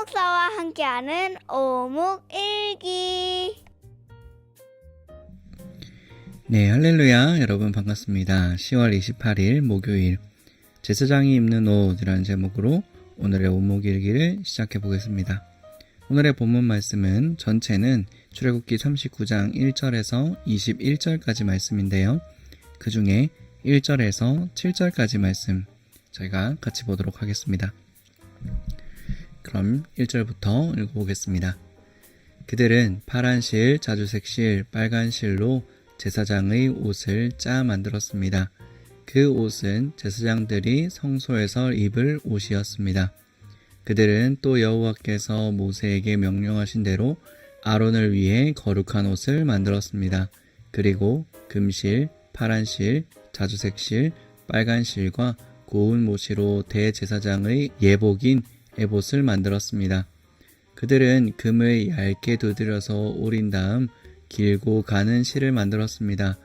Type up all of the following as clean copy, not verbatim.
목사와 함께하는 오목일기. 네, 할렐루야. 여러분 반갑습니다. 10월 28일 목요일 제사장이 입는 옷이라는 제목으로 오늘의 오목일기를 시작해 보겠습니다. 오늘의 본문 말씀은 전체는 출애굽기 39장 1절에서 21절까지 말씀인데요. 그 중에 1절에서 7절까지 말씀 저희가 같이 보도록 하겠습니다. 그럼 1절부터 읽어보겠습니다. 그들은 파란 실, 자주색 실, 빨간 실로 제사장의 옷을 짜 만들었습니다. 그 옷은 제사장들이 성소에서 입을 옷이었습니다. 그들은 또 여호와께서 모세에게 명령하신 대로 아론을 위해 거룩한 옷을 만들었습니다. 그리고 금실, 파란 실, 자주색 실, 빨간 실과 고운 모시로 대제사장의 예복인 에봇을 만들었습니다. 그들은 금을 얇게 두드려서 오린 다음 길고 가는 실을 만들었습니다.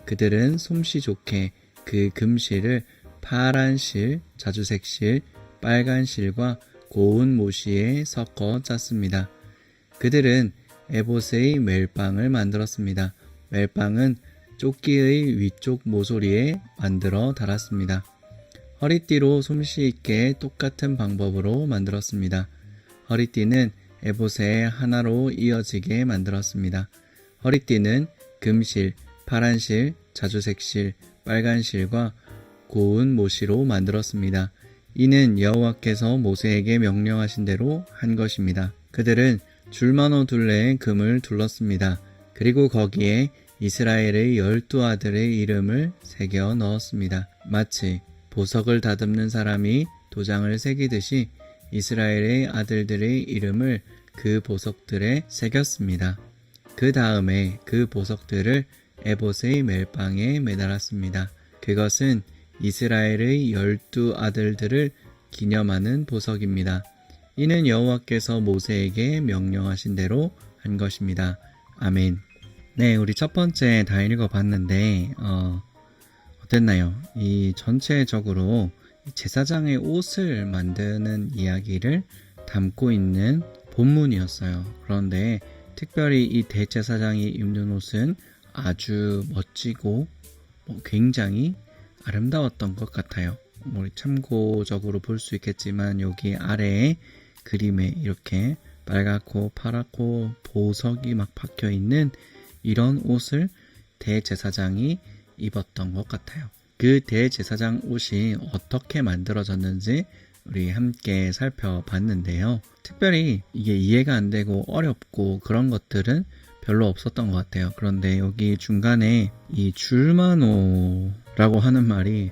그들은 솜씨 좋게 그 금실을 파란 실, 자주색 실, 빨간 실과 고운 모시에 섞어 짰습니다. 그들은 에봇의 멜빵을 만들었습니다. 멜빵은 조끼의 위쪽 모서리에 만들어 달았습니다. 허리띠로 솜씨 있게 똑같은 방법으로 만들었습니다. 허리띠는 에봇의 하나로 이어지게 만들었습니다. 허리띠는 금실, 파란 실, 자주색 실, 빨간 실과 고운 모시로 만들었습니다. 이는 여호와께서 모세에게 명령하신 대로 한 것입니다. 그들은 줄만호 둘레에 금을 둘렀습니다. 그리고 거기에 이스라엘의 12아들의 이름을 새겨 넣었습니다. 마치 보석을 다듬는 사람이 도장을 새기듯이 이스라엘의 아들들의 이름을 그 보석들에 새겼습니다. 그 다음에 그 보석들을 에봇의 멜빵에 매달았습니다. 그것은 이스라엘의 12아들들을 기념하는 보석입니다. 이는 여호와께서 모세에게 명령하신 대로 한 것입니다. 아멘. 네, 우리 첫 번째 다 읽어봤는데 어땠나요? 이 전체적으로 제사장의 옷을 만드는 이야기를 담고 있는 본문이었어요. 그런데 특별히 이 대제사장이 입는 옷은 아주 멋지고 굉장히 아름다웠던 것 같아요. 참고적으로 볼 수 있겠지만 여기 아래에 그림에 이렇게 빨갛고 파랗고 보석이 막 박혀 있는 이런 옷을 대제사장이 입었던 것 같아요. 그 대제사장 옷이 어떻게 만들어졌는지 우리 함께 살펴봤는데요. 특별히 이게 이해가 안 되고 어렵고 그런 것들은 별로 없었던 것 같아요. 그런데 여기 중간에 이 줄만호라고 하는 말이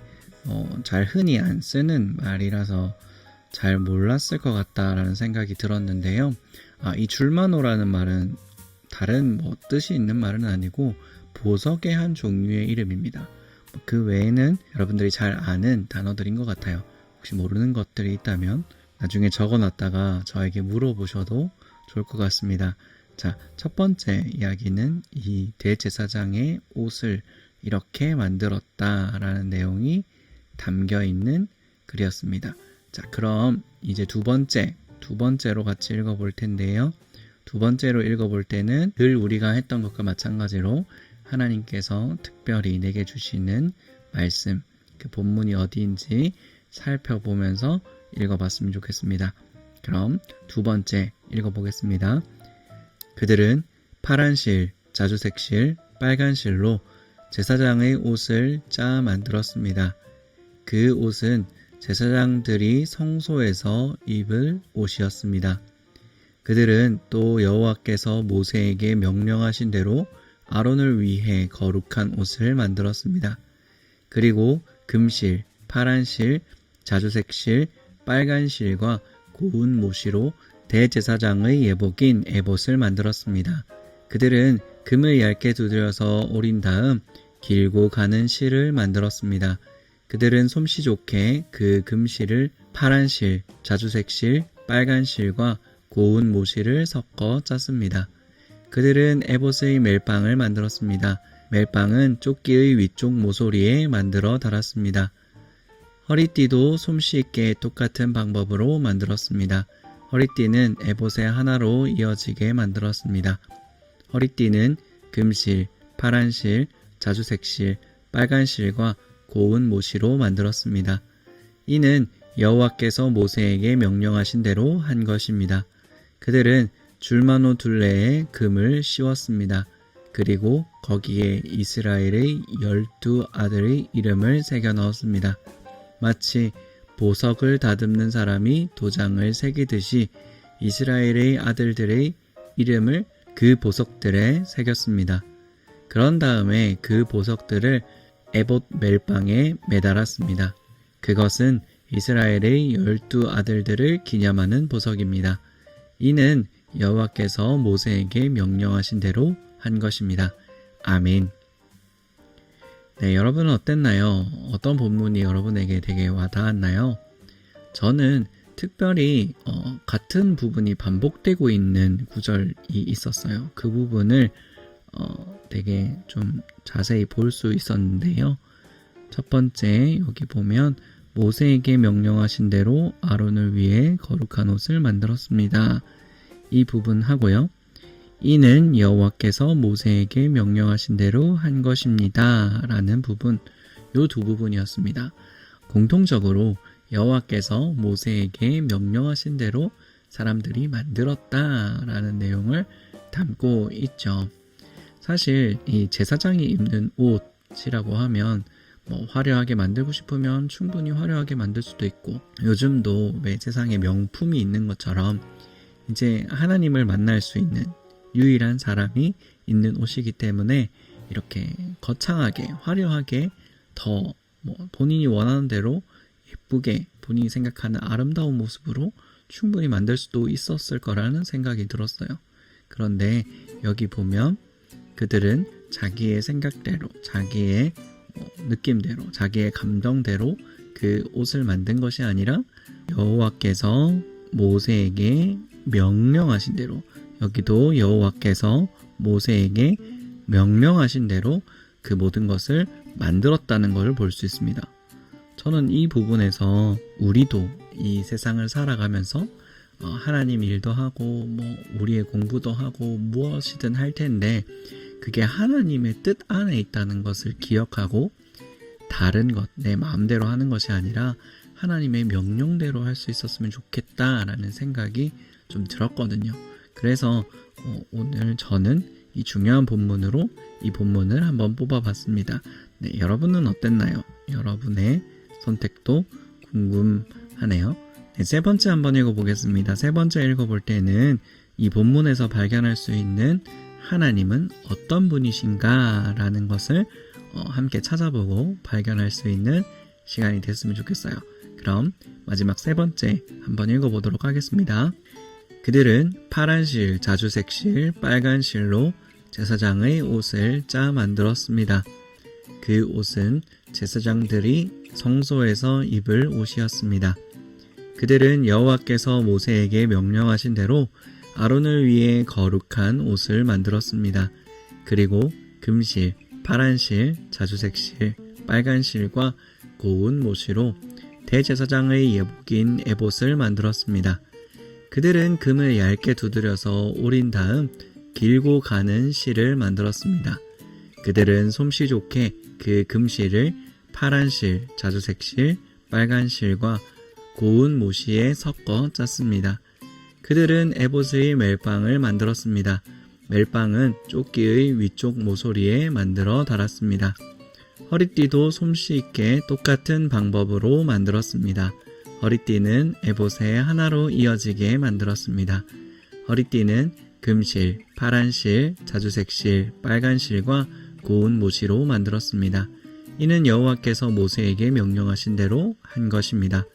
잘 흔히 안 쓰는 말이라서 잘 몰랐을 것 같다라는 생각이 들었는데요. 이 줄만호라는 말은 다른 뜻이 있는 말은 아니고 보석의 한 종류의 이름입니다. 그 외에는 여러분들이 잘 아는 단어들인 것 같아요. 혹시 모르는 것들이 있다면 나중에 적어놨다가 저에게 물어보셔도 좋을 것 같습니다. 자, 첫 번째 이야기는 이 대제사장의 옷을 이렇게 만들었다라는 내용이 담겨 있는 글이었습니다. 자, 그럼 이제 두 번째로 같이 읽어볼 텐데요. 두 번째로 읽어볼 때는 늘 우리가 했던 것과 마찬가지로 하나님께서 특별히 내게 주시는 말씀, 그 본문이 어디인지 살펴보면서 읽어봤으면 좋겠습니다. 그럼 두 번째 읽어보겠습니다. 그들은 파란 실, 자주색 실, 빨간 실로 제사장의 옷을 짜 만들었습니다. 그 옷은 제사장들이 성소에서 입을 옷이었습니다. 그들은 또 여호와께서 모세에게 명령하신 대로 아론을 위해 거룩한 옷을 만들었습니다. 그리고 금실, 파란 실, 자주색 실, 빨간 실과 고운 모시로 대제사장의 예복인 에봇을 만들었습니다. 그들은 금을 얇게 두드려서 오린 다음 길고 가는 실을 만들었습니다. 그들은 솜씨 좋게 그 금실을 파란 실, 자주색 실, 빨간 실과 고운 모시를 섞어 짰습니다. 그들은 에봇의 멜빵을 만들었습니다. 멜빵은 조끼의 위쪽 모서리에 만들어 달았습니다. 허리띠도 솜씨 있게 똑같은 방법으로 만들었습니다. 허리띠는 에봇의 하나로 이어지게 만들었습니다. 허리띠는 금실, 파란실, 자주색실, 빨간실과 고운 모시로 만들었습니다. 이는 여호와께서 모세에게 명령하신 대로 한 것입니다. 그들은 줄만호 둘레에 금을 씌웠습니다. 그리고 거기에 이스라엘의 12 아들의 이름을 새겨 넣었습니다. 마치 보석을 다듬는 사람이 도장을 새기듯이 이스라엘의 아들들의 이름을 그 보석들에 새겼습니다. 그런 다음에 그 보석들을 에봇 멜빵에 매달았습니다. 그것은 이스라엘의 12 아들들을 기념하는 보석입니다. 이는 여호와께서 모세에게 명령하신 대로 한 것입니다. 아멘. 네, 여러분은 어땠나요? 어떤 본문이 여러분에게 되게 와닿았나요? 저는 특별히 같은 부분이 반복되고 있는 구절이 있었어요. 그 부분을 되게 좀 자세히 볼 수 있었는데요. 첫 번째 여기 보면 모세에게 명령하신 대로 아론을 위해 거룩한 옷을 만들었습니다. 이 부분 하고요. 이는 여호와께서 모세에게 명령하신 대로 한 것입니다. 라는 부분, 이 두 부분이었습니다. 공통적으로 여호와께서 모세에게 명령하신 대로 사람들이 만들었다라는 내용을 담고 있죠. 사실 이 제사장이 입는 옷이라고 하면 화려하게 만들고 싶으면 충분히 화려하게 만들 수도 있고, 요즘도 왜 세상에 명품이 있는 것처럼 이제 하나님을 만날 수 있는 유일한 사람이 입는 옷이기 때문에 이렇게 거창하게 화려하게 더 본인이 원하는 대로 예쁘게 본인이 생각하는 아름다운 모습으로 충분히 만들 수도 있었을 거라는 생각이 들었어요. 그런데 여기 보면 그들은 자기의 생각대로, 자기의 느낌대로, 자기의 감정대로 그 옷을 만든 것이 아니라 여호와께서 모세에게 명령하신 대로, 여기도 여호와께서 모세에게 명령하신 대로 그 모든 것을 만들었다는 것을 볼 수 있습니다. 저는 이 부분에서 우리도 이 세상을 살아가면서 하나님 일도 하고 우리의 공부도 하고 무엇이든 할 텐데 그게 하나님의 뜻 안에 있다는 것을 기억하고 다른 것, 내 마음대로 하는 것이 아니라 하나님의 명령대로 할 수 있었으면 좋겠다라는 생각이 좀 들었거든요. 그래서 오늘 저는 이 중요한 본문으로 이 본문을 한번 뽑아봤습니다. 네, 여러분은 어땠나요? 여러분의 선택도 궁금하네요. 네, 세 번째 한번 읽어보겠습니다. 세 번째 읽어볼 때는 이 본문에서 발견할 수 있는 하나님은 어떤 분이신가 라는 것을 함께 찾아보고 발견할 수 있는 시간이 됐으면 좋겠어요. 그럼 마지막 세 번째 한번 읽어보도록 하겠습니다. 그들은 파란 실, 자주색 실, 빨간 실로 제사장의 옷을 짜 만들었습니다. 그 옷은 제사장들이 성소에서 입을 옷이었습니다. 그들은 여호와께서 모세에게 명령하신 대로 아론을 위해 거룩한 옷을 만들었습니다. 그리고 금실, 파란 실, 자주색 실, 빨간 실과 고운 모시로 대제사장의 예복인 에봇을 만들었습니다. 그들은 금을 얇게 두드려서 오린 다음 길고 가는 실을 만들었습니다. 그들은 솜씨 좋게 그 금실을 파란 실, 자주색 실, 빨간 실과 고운 모시에 섞어 짰습니다. 그들은 에봇의 멜빵을 만들었습니다. 멜빵은 조끼의 위쪽 모서리에 만들어 달았습니다. 허리띠도 솜씨 있게 똑같은 방법으로 만들었습니다. 허리띠는 에봇의 하나로 이어지게 만들었습니다. 허리띠는 금실, 파란 실, 자주색 실, 빨간 실과 고운 모시로 만들었습니다. 이는 여호와께서 모세에게 명령하신 대로 한 것입니다.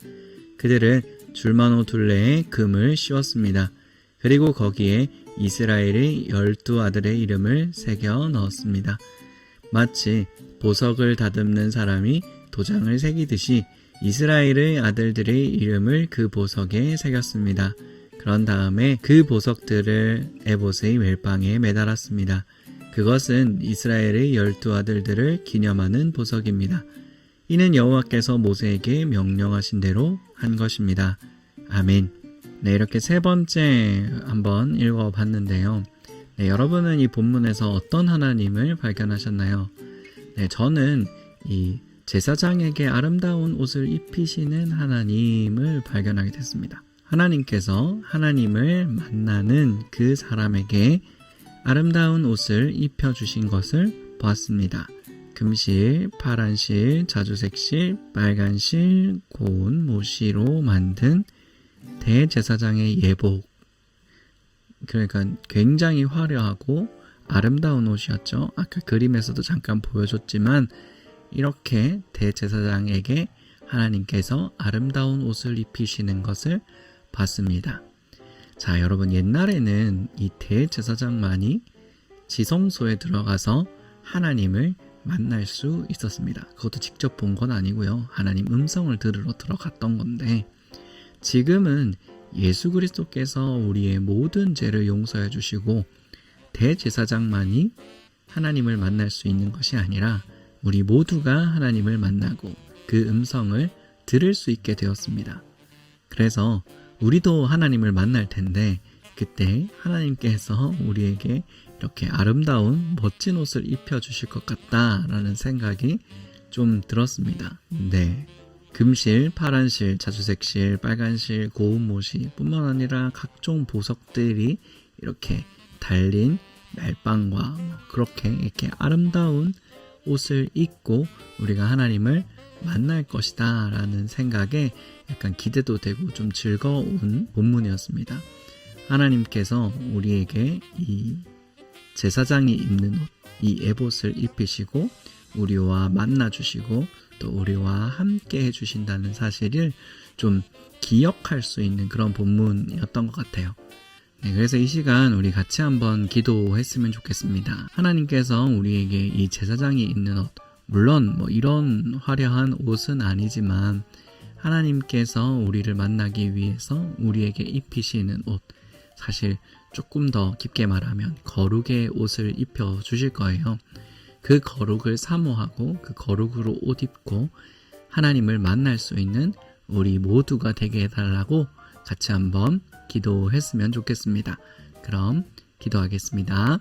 그들은 줄만호 둘레에 금을 씌웠습니다. 그리고 거기에 이스라엘의 12 아들의 이름을 새겨 넣었습니다. 마치 보석을 다듬는 사람이 도장을 새기듯이 이스라엘의 아들들의 이름을 그 보석에 새겼습니다. 그런 다음에 그 보석들을 에봇의 멜빵에 매달았습니다. 그것은 이스라엘의 12 아들들을 기념하는 보석입니다. 이는 여호와께서 모세에게 명령하신 대로 한 것입니다. 아멘. 네, 이렇게 세 번째 한번 읽어봤는데요. 네, 여러분은 이 본문에서 어떤 하나님을 발견하셨나요? 네, 저는 이 제사장에게 아름다운 옷을 입히시는 하나님을 발견하게 됐습니다. 하나님께서 하나님을 만나는 그 사람에게 아름다운 옷을 입혀주신 것을 보았습니다. 금실, 파란실, 자주색실, 빨간실, 고운 모시로 만든 대제사장의 예복. 그러니까 굉장히 화려하고 아름다운 옷이었죠. 아까 그림에서도 잠깐 보여줬지만 이렇게 대제사장에게 하나님께서 아름다운 옷을 입히시는 것을 봤습니다. 자, 여러분, 옛날에는 이 대제사장만이 지성소에 들어가서 하나님을 만날 수 있었습니다. 그것도 직접 본 건 아니고요. 하나님 음성을 들으러 들어갔던 건데, 지금은 예수 그리스도께서 우리의 모든 죄를 용서해 주시고 대제사장만이 하나님을 만날 수 있는 것이 아니라 우리 모두가 하나님을 만나고 그 음성을 들을 수 있게 되었습니다. 그래서 우리도 하나님을 만날 텐데 그때 하나님께서 우리에게 이렇게 아름다운 멋진 옷을 입혀주실 것 같다라는 생각이 좀 들었습니다. 네, 금실, 파란실, 자주색실, 빨간실, 고운 모시 뿐만 아니라 각종 보석들이 이렇게 달린 멜빵과 그렇게 이렇게 아름다운 옷을 입고 우리가 하나님을 만날 것이다 라는 생각에 약간 기대도 되고 좀 즐거운 본문이었습니다. 하나님께서 우리에게 이 제사장이 입는 옷, 이 에봇을 입히시고 우리와 만나주시고 또 우리와 함께 해주신다는 사실을 좀 기억할 수 있는 그런 본문이었던 것 같아요. 네, 그래서 이 시간 우리 같이 한번 기도했으면 좋겠습니다. 하나님께서 우리에게 이 제사장이 입는 옷, 물론 이런 화려한 옷은 아니지만 하나님께서 우리를 만나기 위해서 우리에게 입히시는 옷, 사실 조금 더 깊게 말하면 거룩의 옷을 입혀 주실 거예요. 그 거룩을 사모하고 그 거룩으로 옷 입고 하나님을 만날 수 있는 우리 모두가 되게 해달라고 같이 한번 기도했으면 좋겠습니다. 그럼 기도하겠습니다.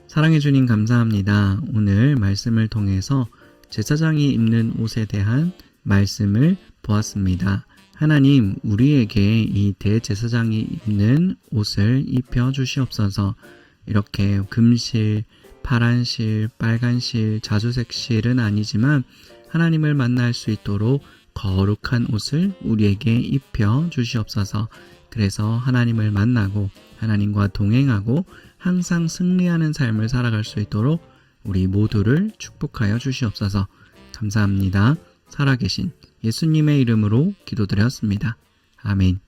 사랑해 주님 감사합니다. 오늘 말씀을 통해서 제사장이 입는 옷에 대한 말씀을 보았습니다. 하나님, 우리에게 이 대제사장이 입는 옷을 입혀 주시옵소서. 이렇게 금실, 파란실, 빨간실, 자주색실은 아니지만 하나님을 만날 수 있도록 거룩한 옷을 우리에게 입혀 주시옵소서. 그래서 하나님을 만나고 하나님과 동행하고 항상 승리하는 삶을 살아갈 수 있도록 우리 모두를 축복하여 주시옵소서. 감사합니다. 살아계신 예수님의 이름으로 기도드렸습니다. 아멘.